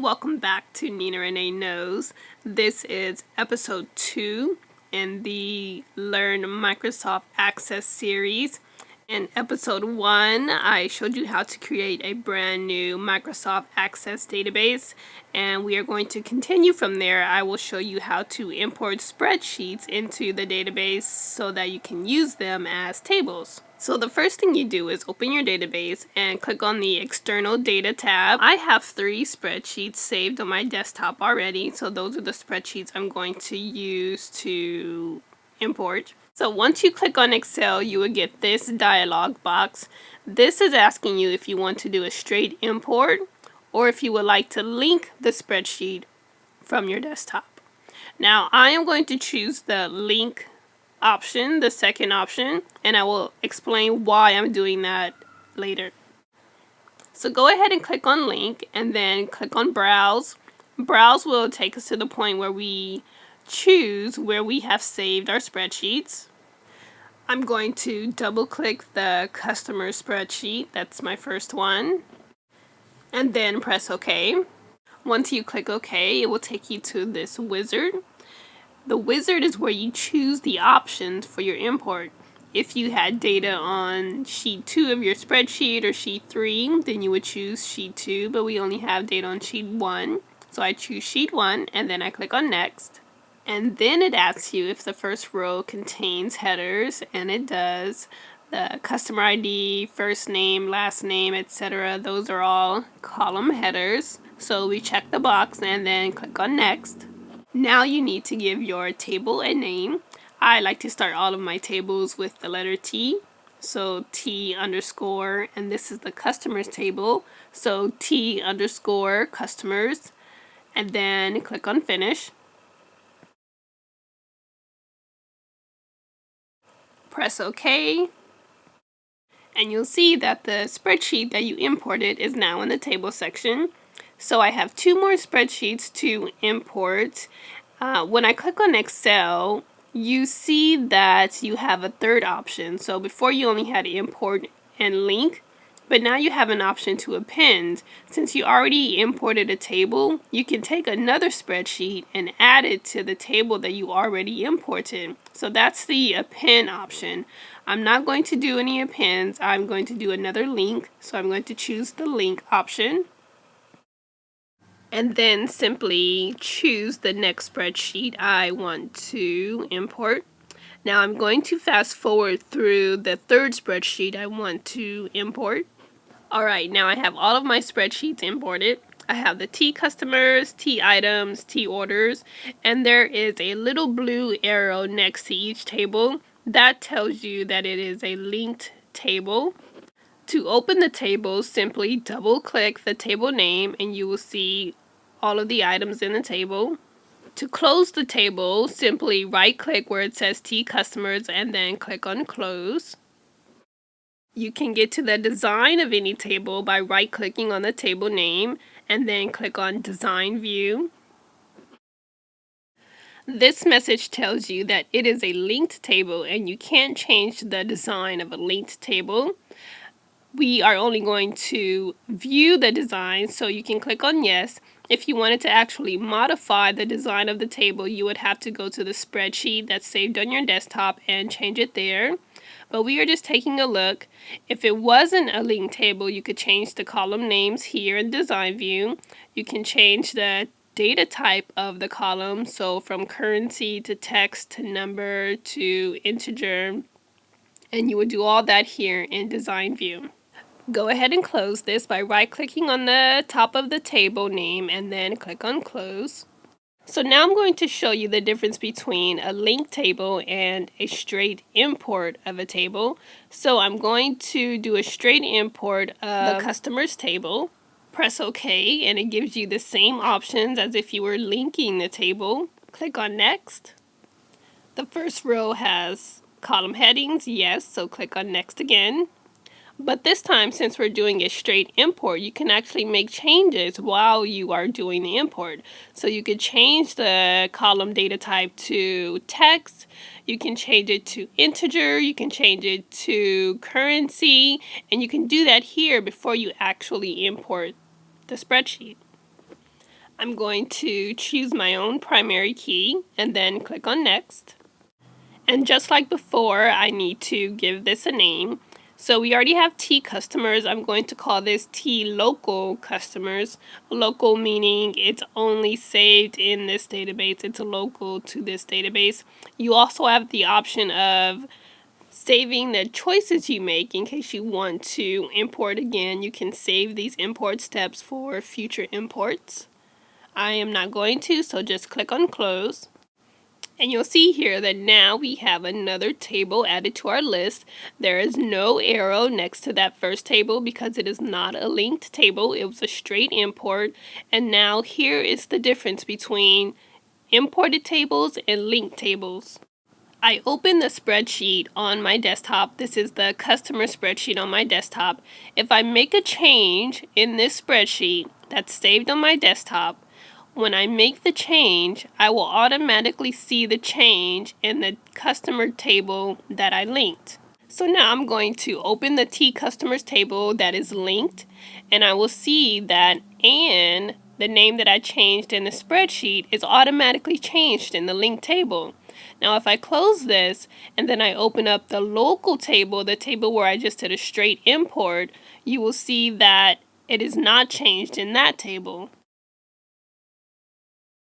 Welcome back to Nina Renee Knows. This is episode 2 in the Learn Microsoft Access series. In episode 1, I showed you how to create a brand new Microsoft Access database, and we are going to continue from there. I will show you how to import spreadsheets into the database so that you can use them as tables. So the first thing you do is open your database and click on the External Data tab. I have 3 spreadsheets saved on my desktop already, so those are the spreadsheets I'm going to use to import. So once you click on Excel, you will get this dialog box. This is asking you if you want to do a straight import or if you would like to link the spreadsheet from your desktop. Now I am going to choose the link option, the second option, and I will explain why I'm doing that later. So go ahead and click on link and then click on browse. Browse will take us to the point where we choose where we have saved our spreadsheets. I'm going to double click the customer spreadsheet, that's my first one, and then press OK. Once you click OK, it will take you to this wizard. The wizard is where you choose the options for your import. If you had data on sheet 2 of your spreadsheet or sheet 3, then you would choose sheet 2, but we only have data on sheet 1. So I choose sheet 1 and then I click on next. And then it asks you if the first row contains headers, and it does. The customer ID, first name, last name, etc. Those are all column headers. So we check the box and then click on next. Now you need to give your table a name. I like to start all of my tables with the letter T. So T underscore, and this is the customers table. So T underscore customers, and then click on finish. Press OK. And you'll see that the spreadsheet that you imported is now in the table section. So I have 2 more spreadsheets to import. When I click on Excel, you see that you have a third option. So before you only had import and link, but now you have an option to append. Since you already imported a table, you can take another spreadsheet and add it to the table that you already imported. So that's the append option. I'm not going to do any appends. I'm going to do another link. So I'm going to choose the link option. And then simply choose the next spreadsheet I want to import. Now I'm going to fast forward through the third spreadsheet I want to import. Alright, now I have all of my spreadsheets imported. I have the T customers, T items, T orders, and there is a little blue arrow next to each table. That tells you that it is a linked table. To open the table, simply double click the table name and you will see all of the items in the table. To close the table, simply right click where it says T customers and then click on close. You can get to the design of any table by right clicking on the table name and then click on design view. This message tells you that it is a linked table and you can't change the design of a linked table. We are only going to view the design, so you can click on yes. If you wanted to actually modify the design of the table, you would have to go to the spreadsheet that's saved on your desktop and change it there. But we are just taking a look. If it wasn't a linked table, you could change the column names here in design view. You can change the data type of the column, so from currency to text to number to integer, and you would do all that here in design view. Go ahead and close this by right-clicking on the top of the table name and then click on close. So now I'm going to show you the difference between a linked table and a straight import of a table. So I'm going to do a straight import of the customers table. Press OK and it gives you the same options as if you were linking the table. Click on next. The first row has column headings, yes, so click on next again. But this time, since we're doing a straight import, you can actually make changes while you are doing the import. So you could change the column data type to text, you can change it to integer, you can change it to currency, and you can do that here before you actually import the spreadsheet. I'm going to choose my own primary key and then click on Next. And just like before, I need to give this a name. So we already have T customers. I'm going to call this T local customers. Local meaning it's only saved in this database. It's local to this database. You also have the option of saving the choices you make in case you want to import again. You can save these import steps for future imports. I am not going to, so just click on Close. And you'll see here that now we have another table added to our list. There is no arrow next to that first table because it is not a linked table. It was a straight import. And now here is the difference between imported tables and linked tables. I open the spreadsheet on my desktop. This is the customer spreadsheet on my desktop. If I make a change in this spreadsheet that's saved on my desktop, when I make the change, I will automatically see the change in the customer table that I linked. So now I'm going to open the T customers table that is linked, and I will see that and the name that I changed in the spreadsheet is automatically changed in the linked table. Now if I close this and then I open up the local table, the table where I just did a straight import, you will see that it is not changed in that table.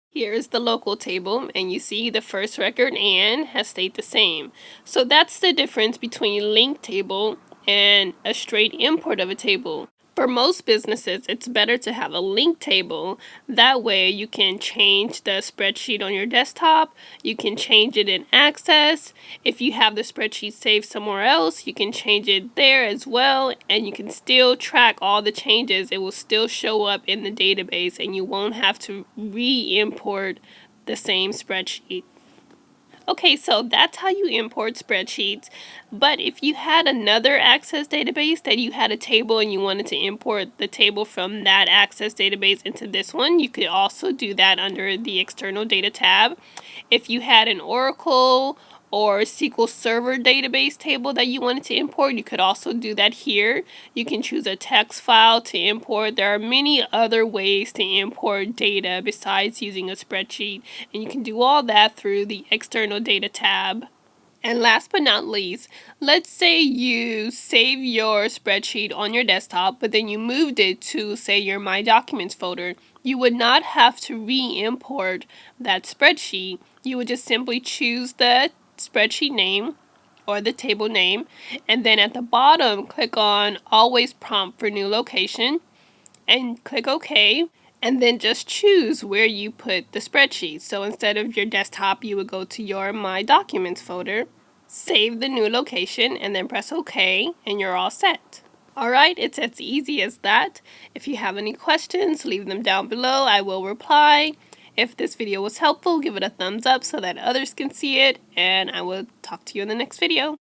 Here is the local table, and you see the first record and has stayed the same. So that's the difference between linked table and a straight import of a table. For most businesses, it's better to have a linked table. That way you can change the spreadsheet on your desktop. You can change it in Access. If you have the spreadsheet saved somewhere else, you can change it there as well. And you can still track all the changes. It will still show up in the database and you won't have to re-import the same spreadsheet. Okay, so that's how you import spreadsheets. But if you had another Access database that you had a table and you wanted to import the table from that Access database into this one, you could also do that under the External Data tab. If you had an Oracle or SQL Server database table that you wanted to import, you could also do that here. You can choose a text file to import. There are many other ways to import data besides using a spreadsheet, and you can do all that through the External Data tab. And last but not least, let's say you save your spreadsheet on your desktop, but then you moved it to, say, your My Documents folder. You would not have to re-import that spreadsheet. You would just simply choose the spreadsheet name or the table name, and then at the bottom click on Always Prompt for New Location and click OK, and then just choose where you put the spreadsheet. So instead of your desktop, you would go to your My Documents folder, save the new location, and then press OK, and you're all set. Alright, it's as easy as that. If you have any questions, leave them down below. I will reply. If this video was helpful, give it a thumbs up so that others can see it, and I will talk to you in the next video.